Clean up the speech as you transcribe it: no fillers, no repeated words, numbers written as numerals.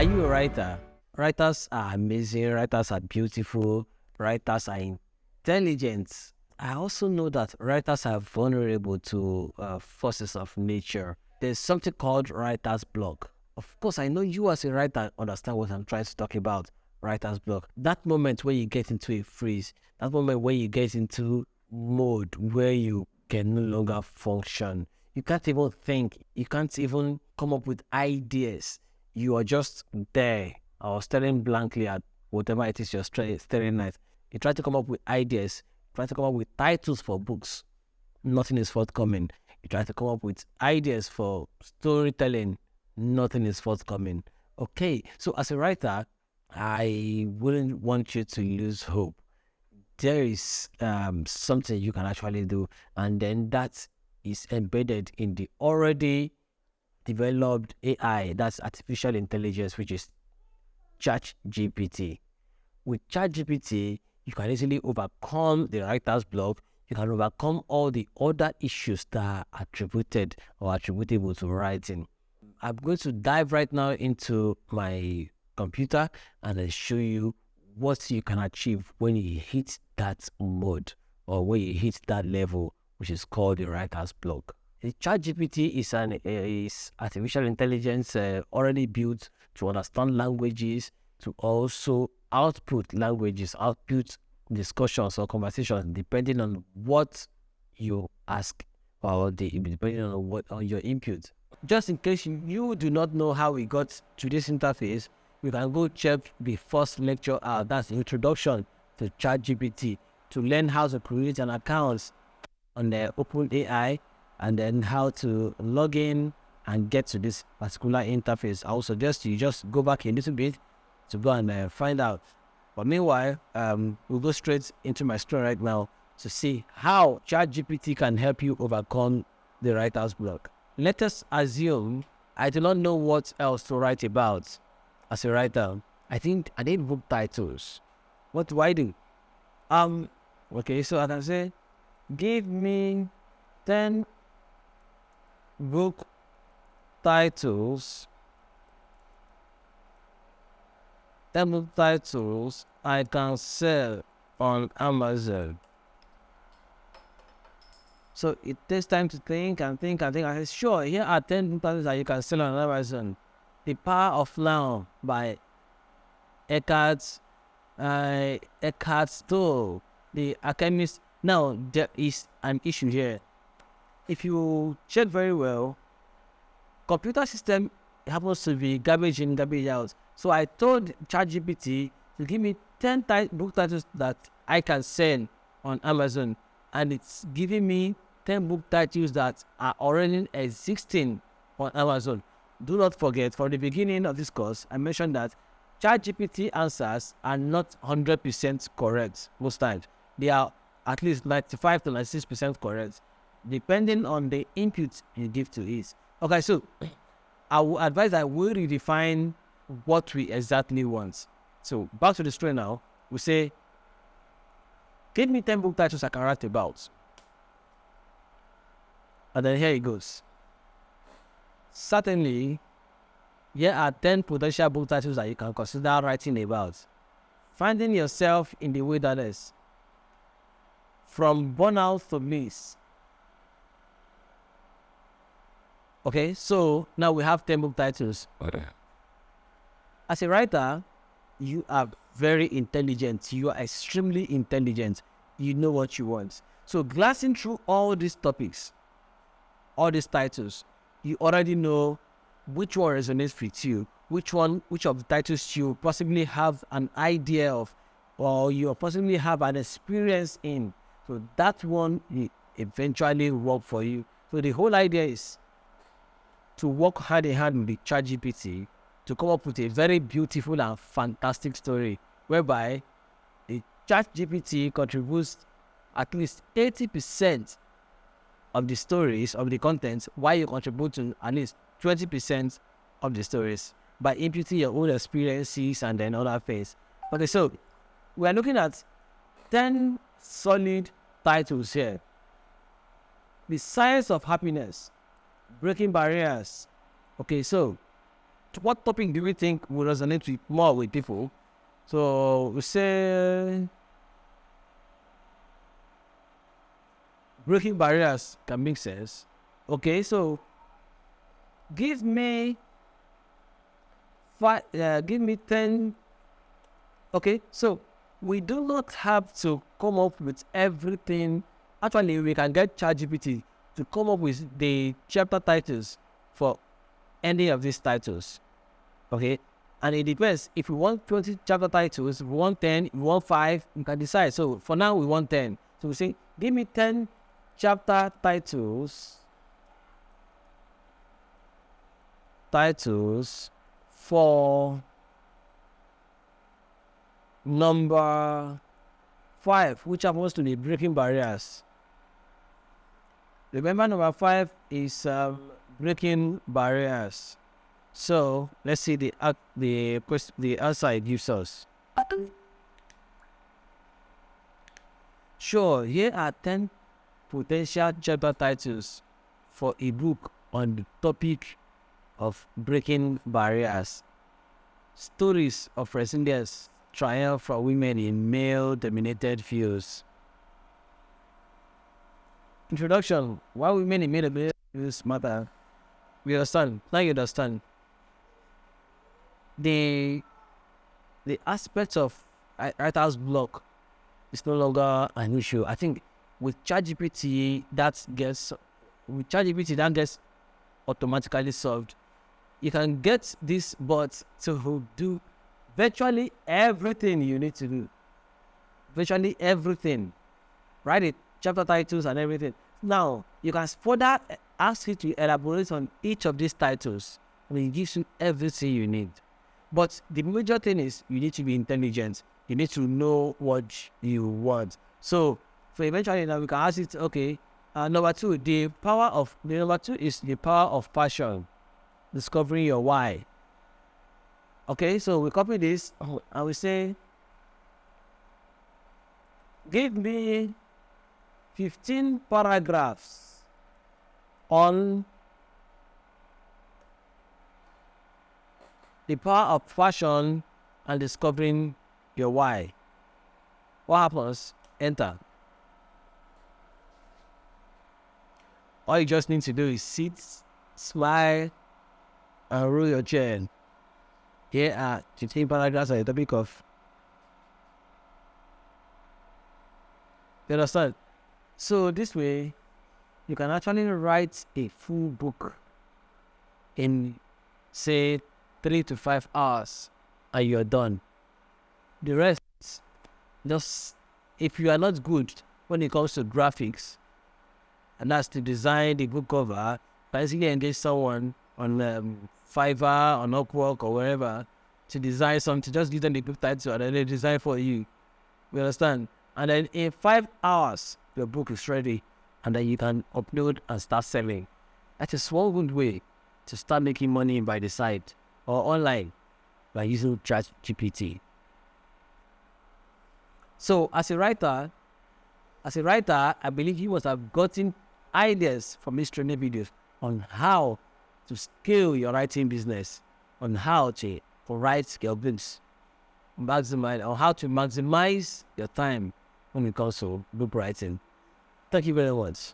you a writer? Writers are amazing, writers are beautiful, writers are intelligent. I also know that writers are vulnerable to forces of nature. There's something called writer's block. Of course, I know you as a writer understand what I'm trying to talk about, writer's block. That moment where you get into a freeze, that moment where you get into mode where you can no longer function. You can't even think. You can't even come up with ideas. You are just there or staring blankly at whatever it is you're staring at. You try to come up with ideas, try to come up with titles for books. Nothing is forthcoming. You try to come up with ideas for storytelling. Nothing is forthcoming. Okay, so as a writer, I wouldn't want you to lose hope. There is something you can actually do, and then that is embedded in the already developed AI, that's artificial intelligence, which is CHATgpt. With CHATgpt, you can easily overcome the writer's block. You can overcome all the other issues that are attributed or attributable to writing. I'm going to dive right now into my computer and I'll show you what you can achieve when you hit that mode or when you hit that level, which is called the writer's block. The ChatGPT is artificial intelligence already built to understand languages, to also output languages, output discussions or conversations, depending on what you ask or depending on your input. Just in case you do not know how we got to this interface, we can go check the first lecture out. That's the introduction to ChatGPT, to learn how to create an account on the OpenAI and then how to log in and get to this particular interface. I will suggest you just go back a little bit to go and find out. But meanwhile, we'll go straight into my story right now to see how ChatGPT can help you overcome the writer's block. Let us assume I do not know what else to write about as a writer. I think I need book titles. What do I do? Okay, so I can say, give me 10 book titles. 10 book titles I can sell on Amazon. So it takes time to think and think and think. I said, sure, here are 10 book titles that you can sell on Amazon. The Power of Now by Eckhart Tolle, The Alchemist. Now, there is an issue here. If you check very well, computer system happens to be garbage in, garbage out. So I told ChatGPT to give me 10 book titles that I can sell on Amazon, and it's giving me 10 book titles that are already existing on Amazon. Do not forget, from the beginning of this course, I mentioned that ChatGPT answers are not 100% correct most times. They are at least 95 to 96% correct, depending on the input you give to it. Okay, so I will advise that we redefine what we exactly want. So back to the story now. We say, give me 10 book titles I can write about. And then here it goes. Certainly, here are 10 potential book titles that you can consider writing about. Finding yourself in the wilderness. From burnout to bliss. Okay, so now we have 10 book titles. As a writer, you are very intelligent. You are extremely intelligent. You know what you want. So glancing through all these topics, all these titles, you already know which one resonates with you, which of the titles you possibly have an idea of, or you possibly have an experience in. So that one will eventually work for you. So the whole idea is to work hand in hand with the ChatGPT to come up with a very beautiful and fantastic story, whereby the ChatGPT contributes at least 80% of the stories, of the content, while you contribute to at least 20% of the stories by imputing your own experiences and then other things. Okay, so we are looking at 10 solid titles here. The Science of Happiness, Breaking Barriers. Okay, so what topic do we think will resonate more with people? So we say breaking barriers can make sense. Okay, so give me 10. Okay, so we do not have to come up with everything. Actually, we can get ChatgPT to come up with the chapter titles for any of these titles. Okay, and it depends. If we want 20 chapter titles, if we want 10, if we want 5, we can decide. So for now, we want 10. So we say, give me 10 chapter titles for number 5, which happens to be breaking barriers. Remember, number 5 is breaking barriers. So let's see the answer it gives us. Sure, here are 10 potential chapter titles for a book on the topic of breaking barriers. Stories of resilience, triumph for women in male-dominated fields. Introduction: why women in male-dominated fields matter. We understand. Now you understand. The aspect of writer's block is no longer an issue. I think with ChatGPT that gets automatically solved. You can get this bot to do virtually everything you need to do. Virtually everything. Write it, chapter titles and everything. Now, you can further ask it to elaborate on each of these titles. And it gives you everything you need. But the major thing is you need to be intelligent. You need to know what you want. So, for eventually now we can ask it, okay, number 2, the number 2 is the power of passion. Discovering your why. Okay, so we copy this and we say, give me 15 paragraphs on the power of passion and discovering your why. What happens? Enter. All you just need to do is sit, smile, and roll your chair. Here are 15 paragraphs on the topic of. You understand? So this way, you can actually write a full book in, say, 3 to 5 hours, and you're done. The rest, just if you are not good when it comes to graphics, and that's to design the book cover, basically engage someone on Fiverr, on Upwork, or wherever to design something. Just give them the book title and then they design for you. You understand? And then in 5 hours, your book is ready, and then you can upload and start selling. That's a small good way to start making money by the site or online by using ChatGPT. So as a writer, I believe you must have gotten ideas from these training videos on how to scale your writing business, on how to write your books, on how to maximize your time when it comes to book writing. Thank you very much.